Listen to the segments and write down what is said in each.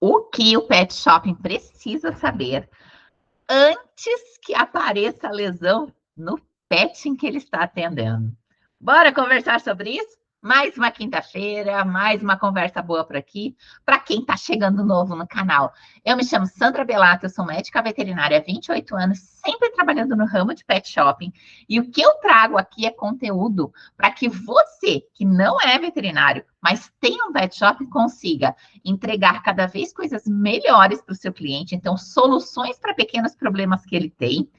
O que o pet shopping precisa saber antes que apareça a lesão no pet em que ele está atendendo. Bora conversar sobre isso? Mais uma quinta-feira, mais uma conversa boa por aqui. Para quem está chegando novo no canal, eu me chamo Sandra Bellato, eu sou médica veterinária há 28 anos, sempre trabalhando no ramo de pet shopping. E o que eu trago aqui é conteúdo para que você, que não é veterinário, mas tem um pet shopping, consiga entregar cada vez coisas melhores para o seu cliente, então soluções para pequenos problemas que ele tem,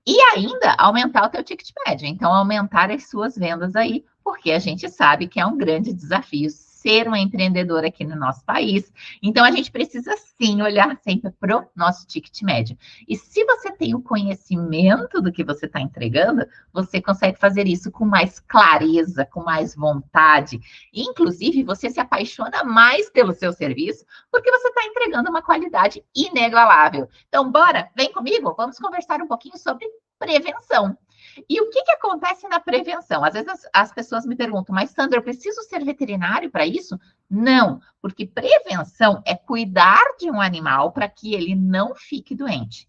e ainda aumentar o teu ticket médio, então aumentar as suas vendas aí, porque a gente sabe que é um grande desafio ser um empreendedor aqui no nosso país. Então a gente precisa sim olhar sempre para o nosso ticket médio. E se você tem o conhecimento do que você está entregando, você consegue fazer isso com mais clareza, com mais vontade. Inclusive, você se apaixona mais pelo seu serviço, porque você está entregando uma qualidade inigualável. Então, bora, vem comigo, vamos conversar um pouquinho sobre prevenção. E o que acontece na prevenção? Às vezes as pessoas me perguntam, mas Sandra, eu preciso ser veterinário para isso? Não, porque prevenção é cuidar de um animal para que ele não fique doente.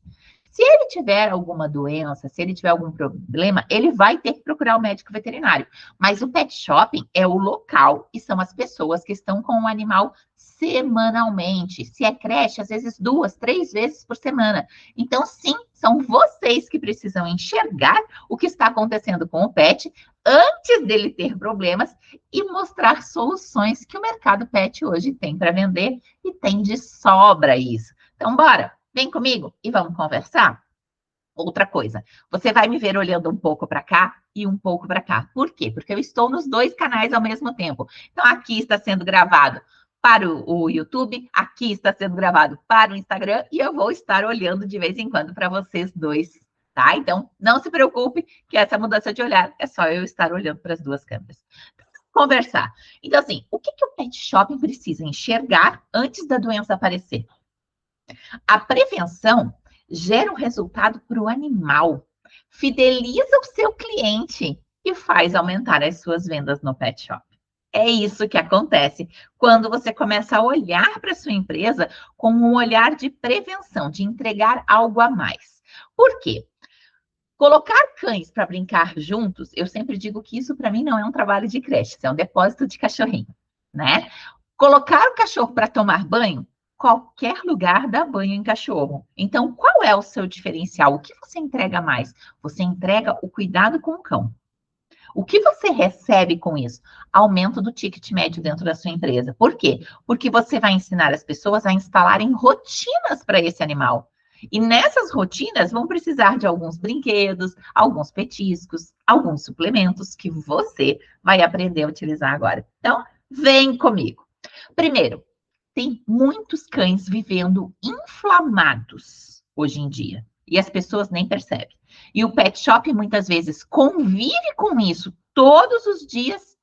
Se ele tiver alguma doença, se ele tiver algum problema, ele vai ter que procurar o médico veterinário. Mas o pet shopping é o local e são as pessoas que estão com o animal semanalmente. Se é creche, às vezes 2, 3 vezes por semana. Então, sim, são vocês que precisam enxergar o que está acontecendo com o pet antes dele ter problemas e mostrar soluções que o mercado pet hoje tem para vender e tem de sobra isso. Então, bora! Vem comigo e vamos conversar? Outra coisa, você vai me ver olhando um pouco para cá e um pouco para cá. Por quê? Porque eu estou nos dois canais ao mesmo tempo. Então, aqui está sendo gravado para o YouTube, aqui está sendo gravado para o Instagram e eu vou estar olhando de vez em quando para vocês dois, tá? Então, não se preocupe que essa mudança de olhar é só eu estar olhando para as duas câmeras. Conversar. Então, assim, o que o pet shopping precisa enxergar antes da doença aparecer? A prevenção gera um resultado para o animal, fideliza o seu cliente e faz aumentar as suas vendas no pet shop. É isso que acontece quando você começa a olhar para a sua empresa com um olhar de prevenção, de entregar algo a mais. Por quê? Colocar cães para brincar juntos, eu sempre digo que isso para mim não é um trabalho de creche, isso é um depósito de cachorrinho, né? Colocar o cachorro para tomar banho, qualquer lugar dá banho em cachorro. Então, qual é o seu diferencial? O que você entrega mais? Você entrega o cuidado com o cão. O que você recebe com isso? Aumento do ticket médio dentro da sua empresa. Por quê? Porque você vai ensinar as pessoas a instalarem rotinas para esse animal. E nessas rotinas vão precisar de alguns brinquedos, alguns petiscos, alguns suplementos que você vai aprender a utilizar agora. Então, vem comigo. Primeiro, tem muitos cães vivendo inflamados hoje em dia. E as pessoas nem percebem. E o pet shop muitas vezes convive com isso todos os dias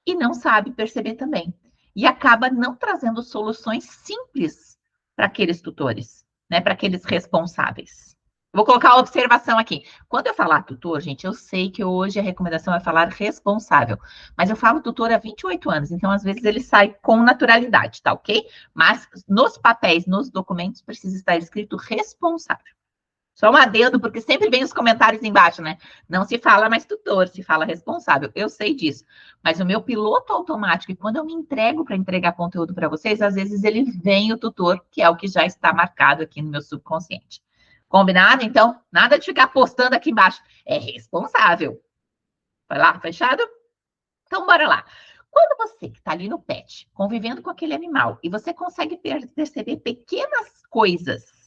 e não sabe perceber também. E acaba não trazendo soluções simples para aqueles tutores, né? Para aqueles responsáveis. Vou colocar uma observação aqui. Quando eu falar tutor, gente, eu sei que hoje a recomendação é falar responsável, mas eu falo tutor há 28 anos, então às vezes ele sai com naturalidade, tá ok? Mas nos papéis, nos documentos, precisa estar escrito responsável. Só um adendo, porque sempre vem os comentários embaixo, né? Não se fala mais tutor, se fala responsável. Eu sei disso. Mas o meu piloto automático, e quando eu me entrego para entregar conteúdo para vocês, às vezes ele vem o tutor, que é o que já está marcado aqui no meu subconsciente. Combinado? Então, nada de ficar postando aqui embaixo. É responsável. Vai lá, fechado? Então, bora lá. Quando você que está ali no pet, convivendo com aquele animal, e você consegue perceber pequenas coisas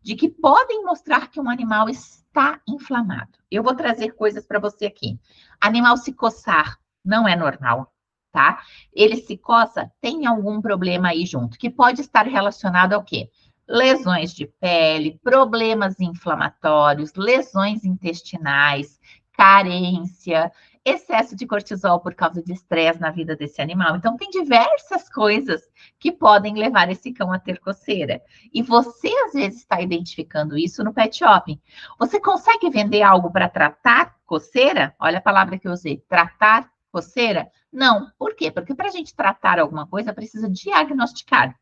de que podem mostrar que um animal está inflamado. Eu vou trazer coisas para você aqui. Animal se coçar não é normal, tá? Ele se coça, tem algum problema aí junto, que pode estar relacionado ao quê? Lesões de pele, problemas inflamatórios, lesões intestinais, carência, excesso de cortisol por causa de estresse na vida desse animal. Então, tem diversas coisas que podem levar esse cão a ter coceira. E você, às vezes, está identificando isso no pet shopping. Você consegue vender algo para tratar coceira? Olha a palavra que eu usei, tratar coceira? Não. Por quê? Porque para a gente tratar alguma coisa, precisa diagnosticar.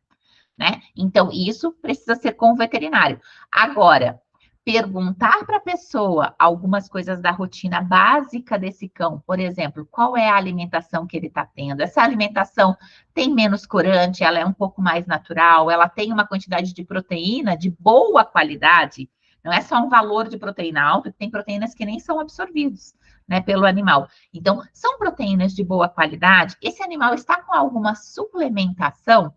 né? Então, isso precisa ser com o veterinário. Agora, perguntar para a pessoa algumas coisas da rotina básica desse cão, por exemplo, qual é a alimentação que ele está tendo? Essa alimentação tem menos corante, ela é um pouco mais natural, ela tem uma quantidade de proteína de boa qualidade, não é só um valor de proteína alto, tem proteínas que nem são absorvidas, né, pelo animal. Então, são proteínas de boa qualidade. Esse animal está com alguma suplementação,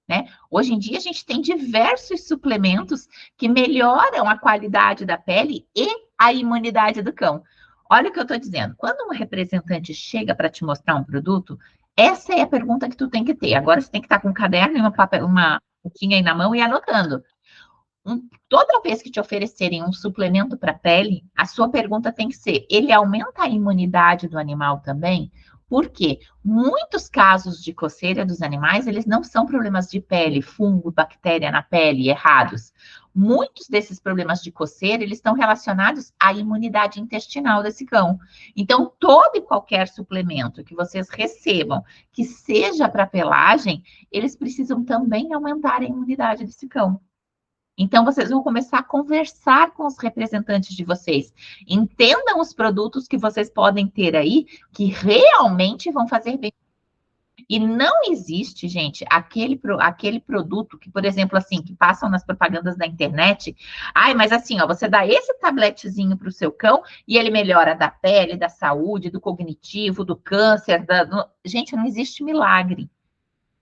né? Hoje em dia, a gente tem diversos suplementos que melhoram a qualidade da pele e a imunidade do cão. Olha o que eu estou dizendo. Quando um representante chega para te mostrar um produto, essa é a pergunta que tu tem que ter. Agora, você tem que estar com um caderno e uma boquinha aí na mão e anotando. Toda vez que te oferecerem um suplemento para pele, a sua pergunta tem que ser: ele aumenta a imunidade do animal também? Porque muitos casos de coceira dos animais, eles não são problemas de pele, fungo, bactéria na pele, errados. Muitos desses problemas de coceira, eles estão relacionados à imunidade intestinal desse cão. Então, todo e qualquer suplemento que vocês recebam, que seja para pelagem, eles precisam também aumentar a imunidade desse cão. Então, vocês vão começar a conversar com os representantes de vocês. Entendam os produtos que vocês podem ter aí, que realmente vão fazer bem. E não existe, gente, aquele produto que, por exemplo, assim, que passam nas propagandas da internet. Ai, mas assim, ó, você dá esse tabletezinho para o seu cão e ele melhora da pele, da saúde, do cognitivo, do câncer. Gente, não existe milagre,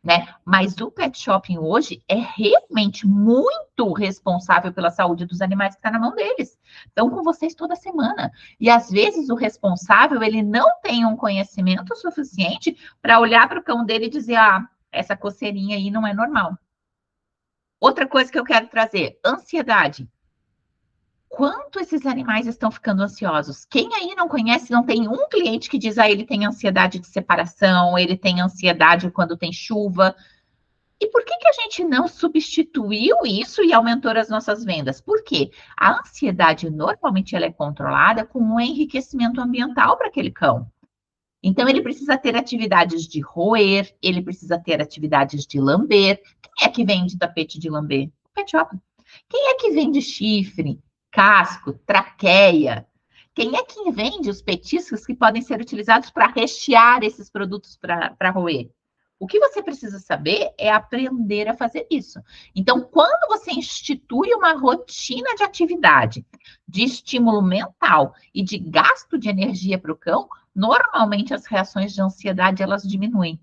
né? Mas o pet shopping hoje é realmente muito responsável pela saúde dos animais que está na mão deles. Estão com vocês toda semana. E às vezes o responsável, ele não tem um conhecimento suficiente para olhar para o cão dele e dizer: ah, essa coceirinha aí não é normal. Outra coisa que eu quero trazer: ansiedade. Quanto esses animais estão ficando ansiosos? Quem aí não conhece, não tem um cliente que diz: ah, ele tem ansiedade de separação, ele tem ansiedade quando tem chuva. E por que a gente não substituiu isso e aumentou as nossas vendas? Por quê? A ansiedade normalmente ela é controlada com um enriquecimento ambiental para aquele cão. Então ele precisa ter atividades de roer, ele precisa ter atividades de lamber. Quem é que vende tapete de lamber? O pet shop. Quem é que vende chifre, casco, traqueia? Quem é que vende os petiscos que podem ser utilizados para rechear esses produtos para roer? O que você precisa saber é aprender a fazer isso. Então, quando você institui uma rotina de atividade, de estímulo mental e de gasto de energia para o cão, normalmente as reações de ansiedade elas diminuem.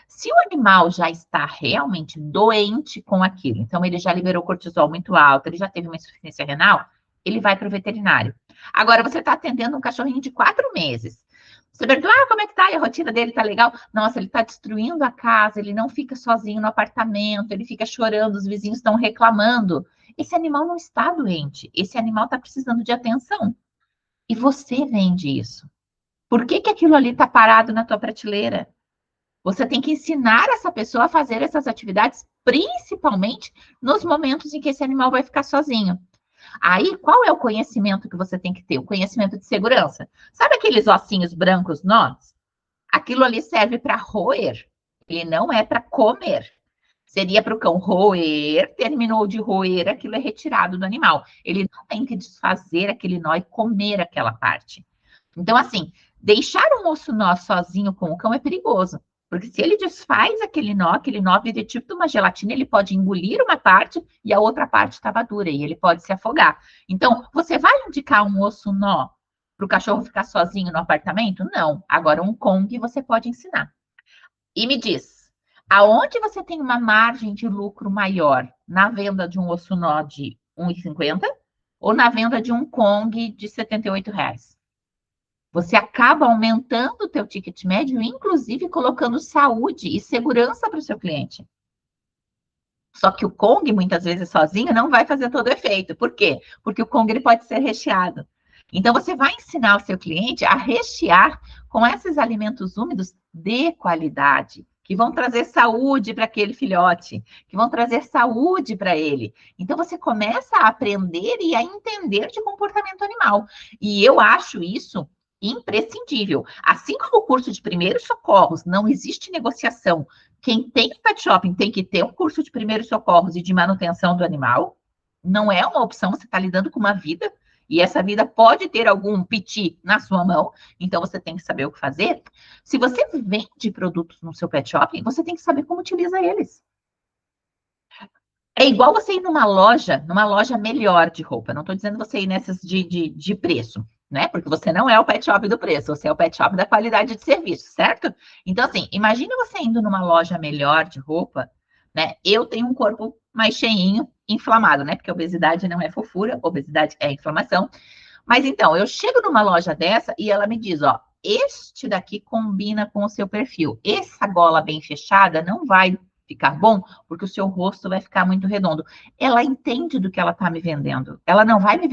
Se o animal já está realmente doente com aquilo, então ele já liberou cortisol muito alto, ele já teve uma insuficiência renal, ele vai para o veterinário. Agora, você está atendendo um cachorrinho de 4 meses. Você pergunta: ah, como é que tá? E a rotina dele tá legal? Nossa, ele tá destruindo a casa, ele não fica sozinho no apartamento, ele fica chorando, os vizinhos estão reclamando. Esse animal não está doente, esse animal está precisando de atenção. E você vende isso. Por que aquilo ali está parado na tua prateleira? Você tem que ensinar essa pessoa a fazer essas atividades, principalmente nos momentos em que esse animal vai ficar sozinho. Aí, qual é o conhecimento que você tem que ter? O conhecimento de segurança. Sabe aqueles ossinhos brancos nós? Aquilo ali serve para roer. Ele não é para comer. Seria para o cão roer, terminou de roer, aquilo é retirado do animal. Ele não tem que desfazer aquele nó e comer aquela parte. Então, assim, deixar um osso nó sozinho com o cão é perigoso. Porque se ele desfaz aquele nó vira tipo uma gelatina, ele pode engolir uma parte e a outra parte estava dura e ele pode se afogar. Então, você vai indicar um osso nó para o cachorro ficar sozinho no apartamento? Não. Agora, um Kong você pode ensinar. E me diz, aonde você tem uma margem de lucro maior? Na venda de um osso nó de R$ 1,50 ou na venda de um Kong de R$ 78? Você acaba aumentando o teu ticket médio, inclusive colocando saúde e segurança para o seu cliente. Só que o Kong, muitas vezes sozinho, não vai fazer todo o efeito. Por quê? Porque o Kong ele pode ser recheado. Então, você vai ensinar o seu cliente a rechear com esses alimentos úmidos de qualidade, que vão trazer saúde para aquele filhote, que vão trazer saúde para ele. Então, você começa a aprender e a entender de comportamento animal. E eu acho isso imprescindível. Assim como o curso de primeiros socorros, não existe negociação Quem tem pet shopping tem que ter um curso de primeiros socorros e de manutenção do animal. Não é uma opção, você está lidando com uma vida, e essa vida pode ter algum piti na sua mão, então você tem que saber o que fazer. Se você vende produtos no seu pet shopping, você tem que saber como utiliza eles. É igual você ir numa loja melhor de roupa. Não estou dizendo você ir nessas de preço, né? Porque você não é o pet shop do preço, você é o pet shop da qualidade de serviço, certo? Então, assim, imagina você indo numa loja melhor de roupa, né? Eu tenho um corpo mais cheinho, inflamado, né? Porque obesidade não é fofura, obesidade é inflamação. Mas então, eu chego numa loja dessa e ela me diz, ó, este daqui combina com o seu perfil. Essa gola bem fechada não vai ficar bom, porque o seu rosto vai ficar muito redondo. Ela entende do que ela está me vendendo. Ela não vai me